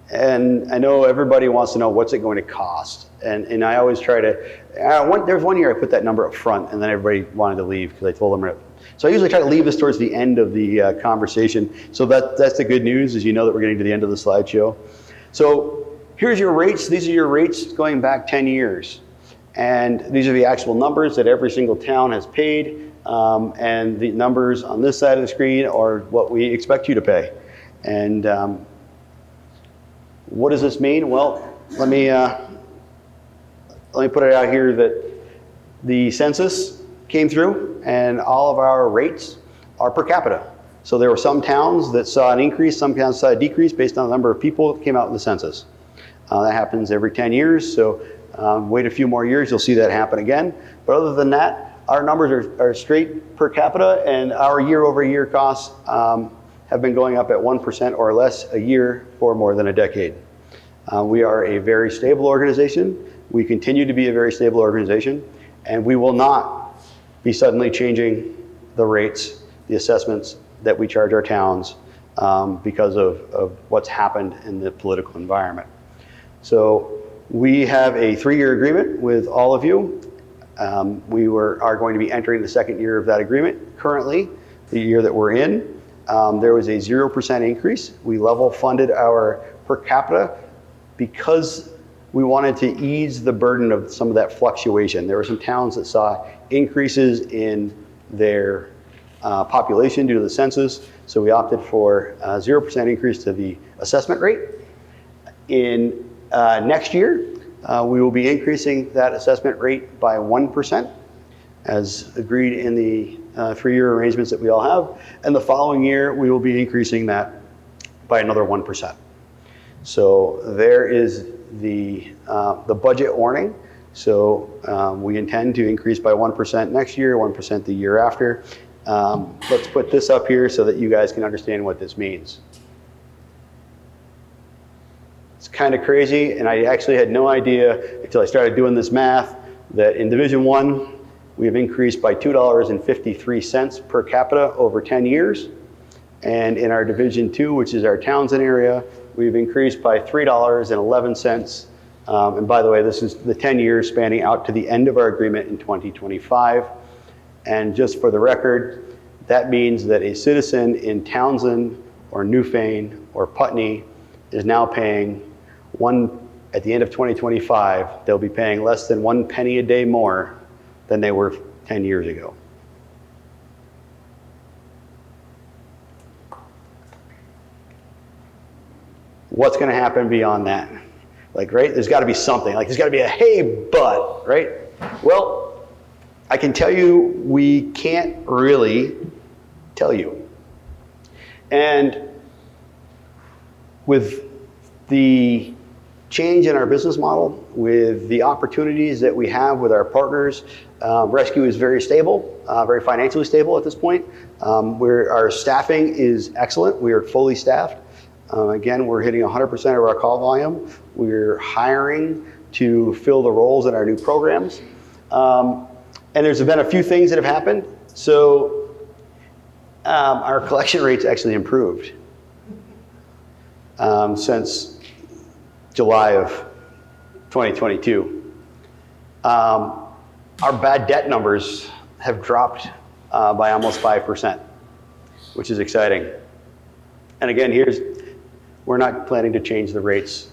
And I know everybody wants to know what's it going to cost. And I always try to, there's one year I put that number up front and then everybody wanted to leave because I told them. So I usually try to leave this towards the end of the conversation. So that's the good news, is you know that we're getting to the end of the slideshow. So here's your rates. These are your rates going back 10 years. And these are the actual numbers that every single town has paid. And the numbers on this side of the screen are what we expect you to pay. And what does this mean? Well, let me put it out here that the census came through and all of our rates are per capita. So there were some towns that saw an increase, some towns saw a decrease based on the number of people that came out in the census. That happens every 10 years, so wait a few more years, you'll see that happen again. But other than that, our numbers are straight per capita, and our year-over-year costs have been going up at 1% or less a year for more than a decade. We are a very stable organization. We continue to be a very stable organization, and we will not be suddenly changing the rates, the assessments that we charge our towns because of what's happened in the political environment. So we have a 3-year agreement with all of you. We are going to be entering the 2nd year of that agreement. Currently, the year that we're in, there was a 0% increase. We level funded our per capita because we wanted to ease the burden of some of that fluctuation. There were some towns that saw increases in their population due to the census, so we opted for a 0% increase to the assessment rate. In next year, we will be increasing that assessment rate by 1%, as agreed in the 3-year arrangements that we all have. And the following year, we will be increasing that by another 1%. So there is the budget warning. So we intend to increase by 1% next year, 1% the year after. Let's put this up here so that you guys can understand what this means. It's kind of crazy, and I actually had no idea until I started doing this math that in Division 1, we have increased by $2.53 per capita over 10 years. And in our Division 2, which is our Townsend area, we've increased by $3.11. And by the way, this is the 10 years spanning out to the end of our agreement in 2025. And just for the record, that means that a citizen in Townsend or Newfane or Putney is now paying at the end of 2025, they'll be paying less than 1 penny a day more than they were 10 years ago. What's going to happen beyond that? Like, right, there's got to be something. Like, there's got to be a hey, but, right? Well, I can tell you we can't really tell you. And with the change in our business model, with the opportunities that we have with our partners, Rescue is very stable, very financially stable at this point. Our staffing is excellent. We are fully staffed. Again, we're hitting 100% of our call volume. We're hiring to fill the roles in our new programs. And there's been a few things that have happened. So our collection rates actually improved since July of 2022. Our bad debt numbers have dropped by almost 5%, which is exciting. And again, we're not planning to change the rates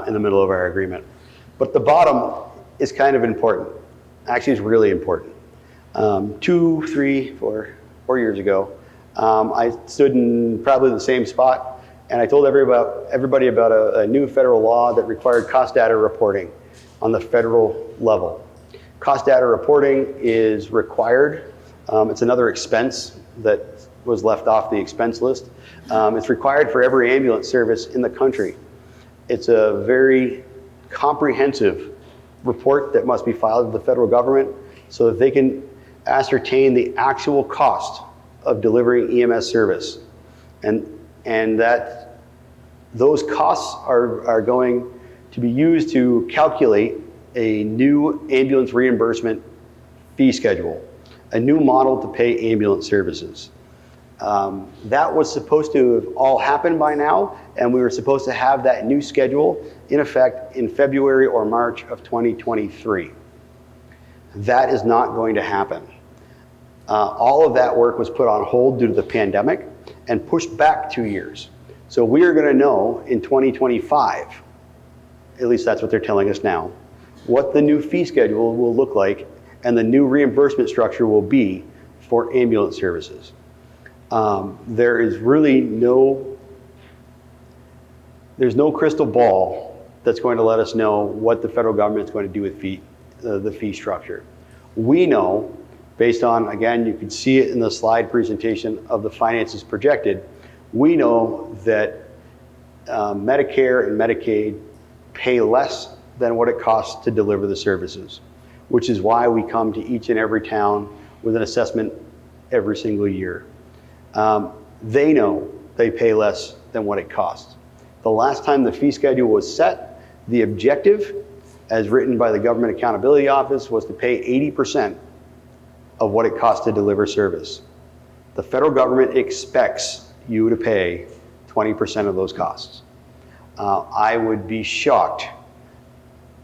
in the middle of our agreement. But the bottom is kind of important. Actually, it's really important. 2, 3, 4 years ago, I stood in probably the same spot, and I told everybody about a new federal law that required cost data reporting on the federal level. Cost data reporting is required. It's another expense that was left off the expense list. It's required for every ambulance service in the country. It's a very comprehensive report that must be filed with the federal government so that they can ascertain the actual cost of delivering EMS service. And that those costs are going to be used to calculate a new ambulance reimbursement fee schedule, a new model to pay ambulance services. That was supposed to have all happened by now, and we were supposed to have that new schedule in effect in February or March of 2023. That is not going to happen. All of that work was put on hold due to the pandemic and pushed back 2 years. So we are going to know in 2025, at least that's what they're telling us now, what the new fee schedule will look like and the new reimbursement structure will be for ambulance services. There is really there's no crystal ball that's going to let us know what the federal government is going to do with the fee structure. We know, based on, again, you can see it in the slide presentation of the finances projected, we know that Medicare and Medicaid pay less than what it costs to deliver the services, which is why we come to each and every town with an assessment every single year. They know they pay less than what it costs. The last time the fee schedule was set, the objective, as written by the Government Accountability Office, was to pay 80% of what it costs to deliver service. The federal government expects you to pay 20% of those costs. I would be shocked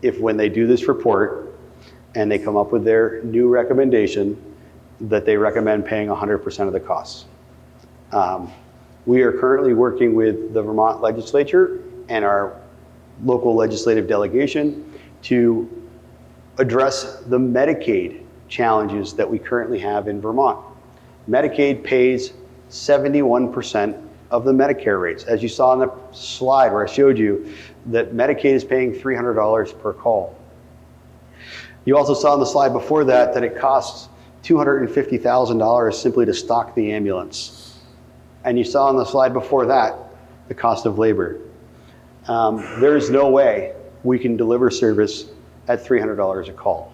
if when they do this report and they come up with their new recommendation that they recommend paying 100% of the costs. We are currently working with the Vermont legislature and our local legislative delegation to address the Medicaid challenges that we currently have in Vermont. Medicaid pays 71% of the Medicare rates. As you saw on the slide where I showed you that Medicaid is paying $300 per call. You also saw on the slide before that it costs $250,000 simply to stock the ambulance. And you saw on the slide before that the cost of labor. There is no way we can deliver service at $300 a call.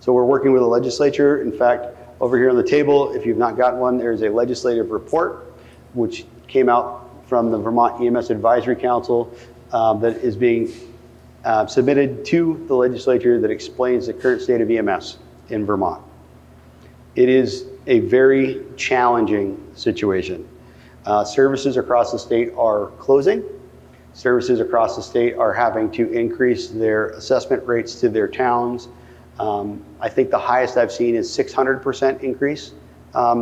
So we're working with the legislature. In fact, over here on the table, if you've not gotten one, there's a legislative report which came out from the Vermont EMS Advisory Council that is being submitted to the legislature that explains the current state of EMS in Vermont. It is a very challenging situation. Services across the state are closing. Services across the state are having to increase their assessment rates to their towns. I think the highest I've seen is 600% increase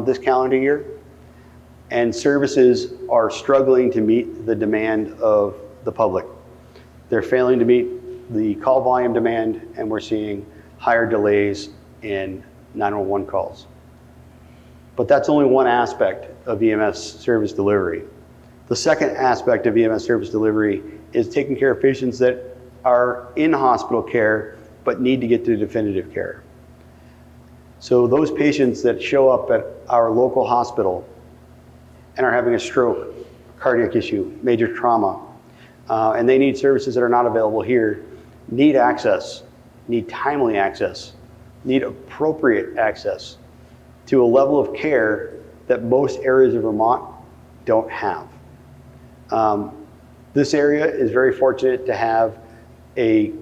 this calendar year. And services are struggling to meet the demand of the public. They're failing to meet the call volume demand, and we're seeing higher delays in 911 calls. But that's only one aspect of EMS service delivery. The second aspect of EMS service delivery is taking care of patients that are in hospital care but need to get to definitive care. So those patients that show up at our local hospital and are having a stroke, cardiac issue, major trauma, and they need services that are not available here, need access, need timely access, need appropriate access to a level of care that most areas of Vermont don't have. This area is very fortunate to have a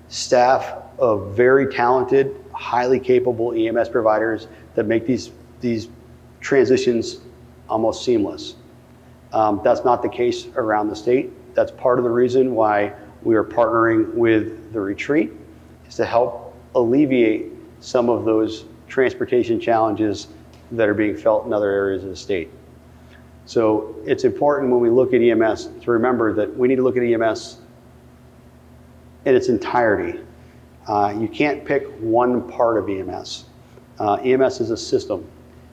staff of very talented, highly capable EMS providers that make these transitions almost seamless. That's not the case around the state. That's part of the reason why we are partnering with the retreat, is to help alleviate some of those transportation challenges that are being felt in other areas of the state. So it's important when we look at EMS to remember that we need to look at EMS in its entirety. You can't pick one part of EMS. EMS is a system.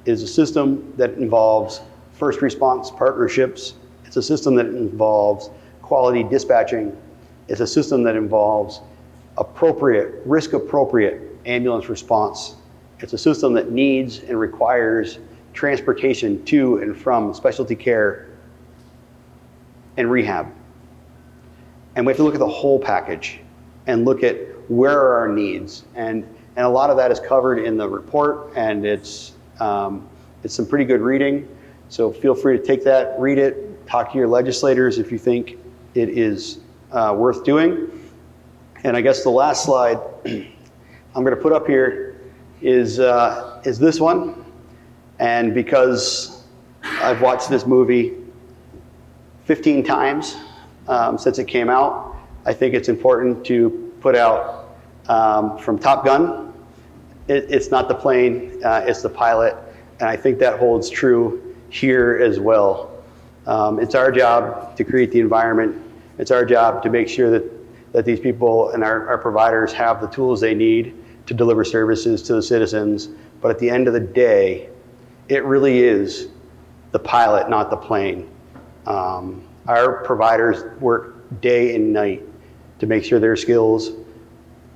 It is a system that involves first response partnerships. It's a system that involves quality dispatching. It's a system that involves appropriate, risk-appropriate ambulance response. It's a system that needs and requires transportation to and from specialty care and rehab. And we have to look at the whole package and look at where are our needs. And a lot of that is covered in the report, and it's some pretty good reading. So feel free to take that, read it, talk to your legislators if you think it is worth doing. And I guess the last slide I'm going to put up here is this one. And because I've watched this movie 15 times since it came out, I think it's important to put out from Top Gun, it's not the plane, it's the pilot. And I think that holds true here as well. It's our job to create the environment. It's our job to make sure that these people and our providers have the tools they need to deliver services to the citizens. But at the end of the day, it really is the pilot, not the plane. Our providers work day and night to make sure their skills,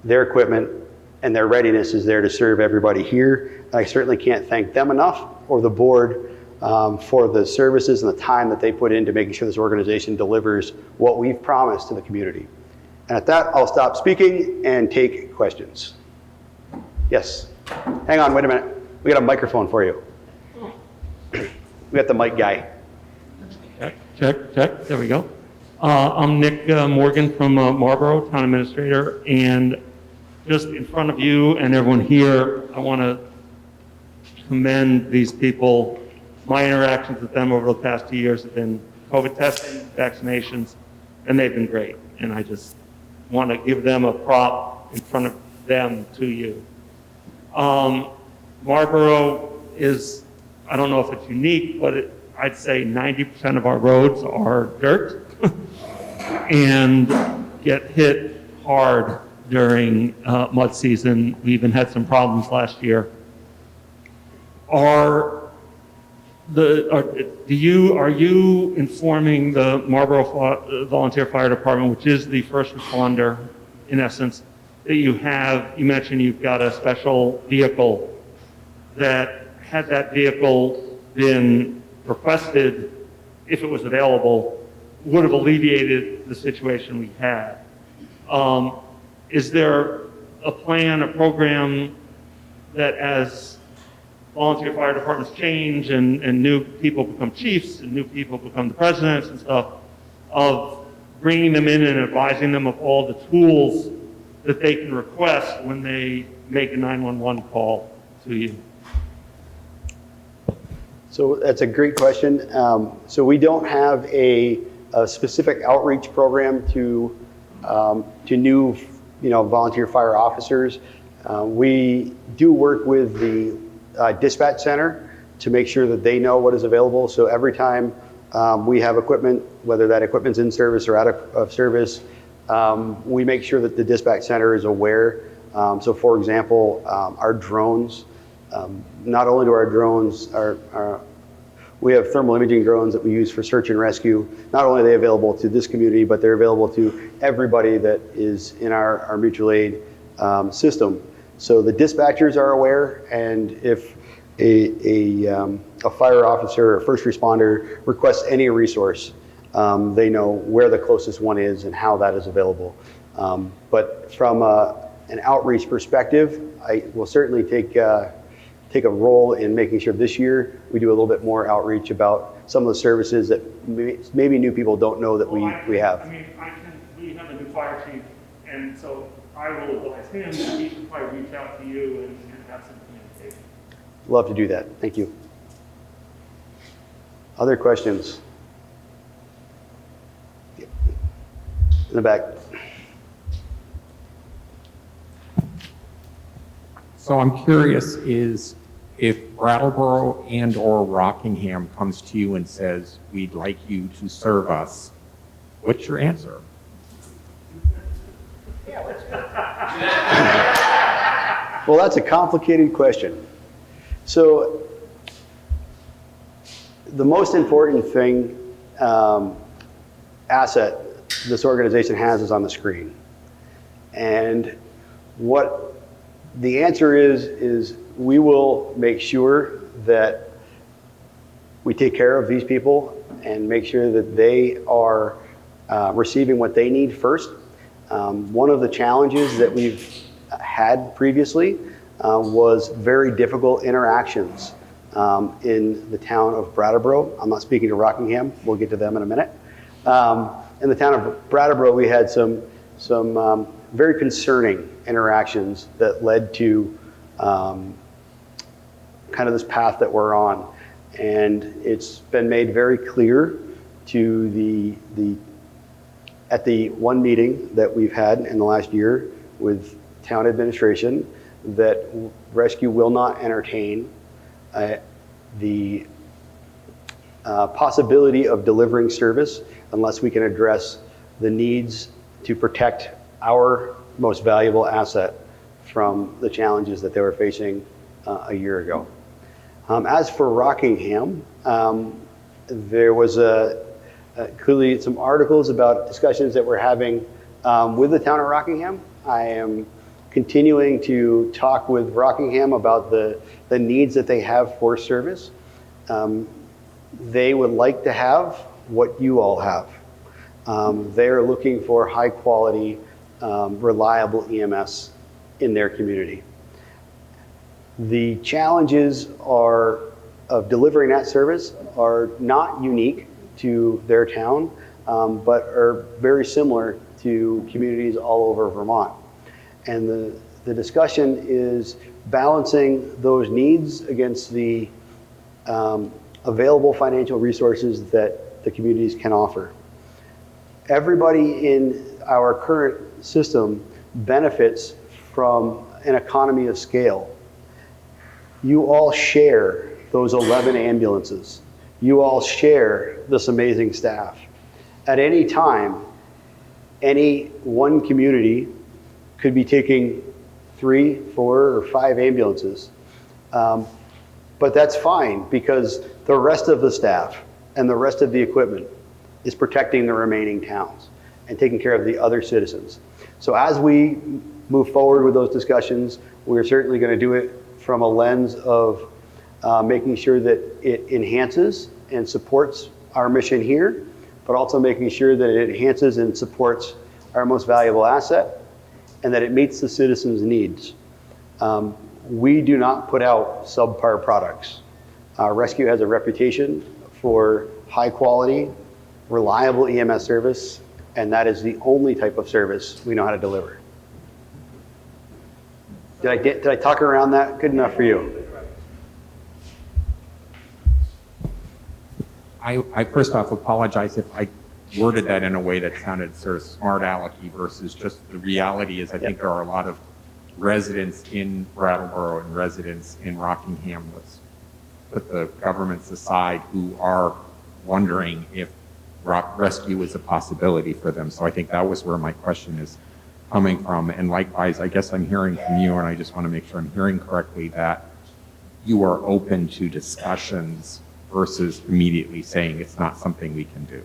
their equipment, and their readiness is there to serve everybody here. I certainly can't thank them enough, or the board, for the services and the time that they put into making sure this organization delivers what we've promised to the community. And at that, I'll stop speaking and take questions. Yes. Hang on, wait a minute. We got a microphone for you. We got the mic guy. Check. There we go. I'm Nick Morgan from Marlboro, Town Administrator, and just in front of you and everyone here, I want to commend these people. My interactions with them over the past 2 years have been COVID testing, vaccinations, and they've been great. And I just want to give them a prop in front of them to you. Marlboro is, I don't know if it's unique, but I'd say 90% of our roads are dirt and get hit hard during mud season. We even had some problems last year. Are you informing the Marlboro Volunteer Fire Department, which is the first responder in essence, that you mentioned you've got a special vehicle, that had that vehicle been requested, if it was available, would have alleviated the situation we had? Is there a plan, a program that as volunteer fire departments change and new people become chiefs and new people become the presidents and stuff, of bringing them in and advising them of all the tools that they can request when they make a 911 call to you? So that's a great question. So we don't have a specific outreach program to new, volunteer fire officers. We do work with the dispatch center to make sure that they know what is available. So every time we have equipment, whether that equipment's in service or out of service, we make sure that the dispatch center is aware. So for example, our drones Not only do our drones, we have thermal imaging drones that we use for search and rescue. Not only are they available to this community, but they're available to everybody that is in our mutual aid system. So the dispatchers are aware, and if a fire officer or first responder requests any resource, they know where the closest one is and how that is available. But from an outreach perspective, I will certainly take a role in making sure this year we do a little bit more outreach about some of the services that maybe new people don't know that we have. We have a new fire chief, and so I will advise him that he should probably reach out to you and have some communication. Love to do that. Thank you. Other questions? In the back. So I'm curious, is if Brattleboro and or Rockingham comes to you and says, we'd like you to serve us, what's your answer? Well, that's a complicated question. So the most important thing, asset this organization has is on the screen. And what the answer is we will make sure that we take care of these people and make sure that they are receiving what they need first. One of the challenges that we've had previously was very difficult interactions in the town of Brattleboro. I'm not speaking to Rockingham. We'll get to them in a minute. In the town of Brattleboro, we had some very concerning interactions that led to kind of this path that we're on. And it's been made very clear to at the one meeting that we've had in the last year with town administration that rescue will not entertain the possibility of delivering service unless we can address the needs to protect our most valuable asset from the challenges that they were facing a year ago. As for Rockingham, there was clearly some articles about discussions that we're having with the town of Rockingham. I am continuing to talk with Rockingham about the needs that they have for service. They would like to have what you all have. They're looking for high quality, reliable EMS in their community. The challenges of delivering that service are not unique to their town, but are very similar to communities all over Vermont. And the discussion is balancing those needs against the available financial resources that the communities can offer. Everybody in our current system benefits from an economy of scale. You all share those 11 ambulances. You all share this amazing staff. At any time, any one community could be taking 3, 4, or 5 ambulances. But that's fine because the rest of the staff and the rest of the equipment is protecting the remaining towns and taking care of the other citizens. So as we move forward with those discussions, we're certainly going to do it from a lens of making sure that it enhances and supports our mission here, but also making sure that it enhances and supports our most valuable asset and that it meets the citizens' needs. We do not put out subpar products. Rescue has a reputation for high quality, reliable EMS service, and that is the only type of service we know how to deliver. Did I talk around that good enough for you? I first off apologize if I worded that in a way that sounded sort of smart alecky versus just the reality is I think there are a lot of residents in Brattleboro and residents in Rockingham, let's put the governments aside, who are wondering if rescue is a possibility for them. So I think that was where my question is coming from. And likewise, I guess I'm hearing from you, and I just want to make sure I'm hearing correctly, that you are open to discussions versus immediately saying it's not something we can do.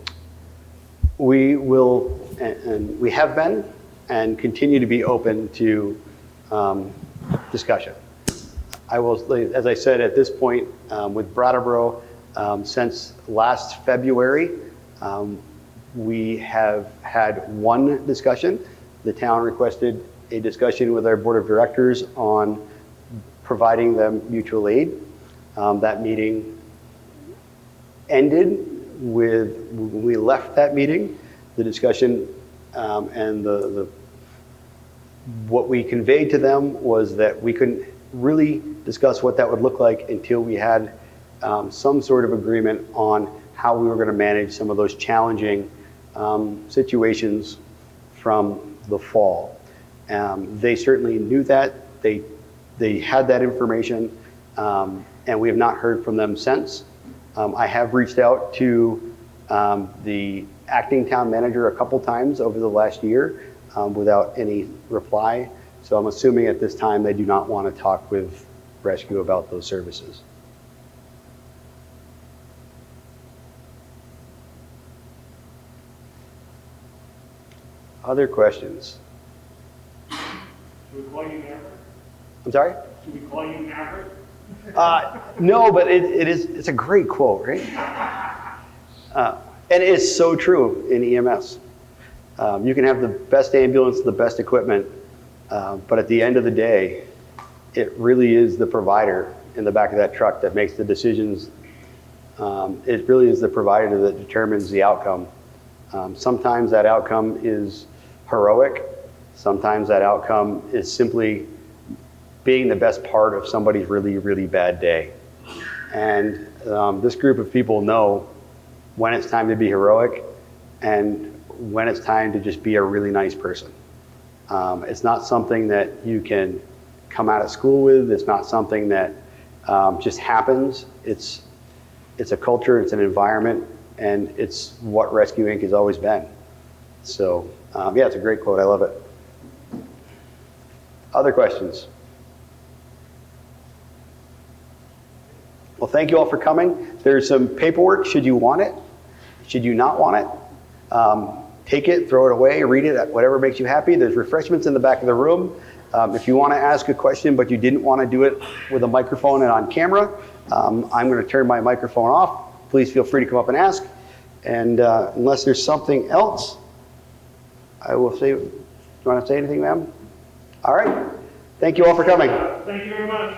We will, and we have been, and continue to be open to discussion. I will, as I said, at this point, with Brattleboro, since last February, we have had one discussion. The town requested a discussion with our board of directors on providing them mutual aid. That meeting ended with, when we left that meeting, the discussion and what we conveyed to them was that we couldn't really discuss what that would look like until we had some sort of agreement on how we were going to manage some of those challenging situations from the fall. They certainly knew that. They had that information, and we have not heard from them since. I have reached out to the acting town manager a couple times over the last year without any reply. So I'm assuming at this time they do not want to talk with Rescue about those services. Other questions? Should we call you Maverick? I'm sorry? Should we call you Maverick? No, but it's a great quote, right? And it's so true in EMS. You can have the best ambulance, the best equipment, but at the end of the day, it really is the provider in the back of that truck that makes the decisions. It really is the provider that determines the outcome. Sometimes that outcome is heroic. Sometimes that outcome is simply being the best part of somebody's really, really bad day. And this group of people know when it's time to be heroic and when it's time to just be a really nice person. It's not something that you can come out of school with. It's not something that just happens. It's a culture, it's an environment, and it's what Rescue Inc. has always been. So yeah, it's a great quote. I love it. Other questions? Well, thank you all for coming. There's some paperwork, should you want it. Should you not want it, take it, throw it away, read it, whatever makes you happy. There's refreshments in the back of the room. If you want to ask a question, but you didn't want to do it with a microphone and on camera, I'm going to turn my microphone off. Please feel free to come up and ask. And unless there's something else, I will say, do you want to say anything, ma'am? All right. Thank you all for coming. Thank you very much.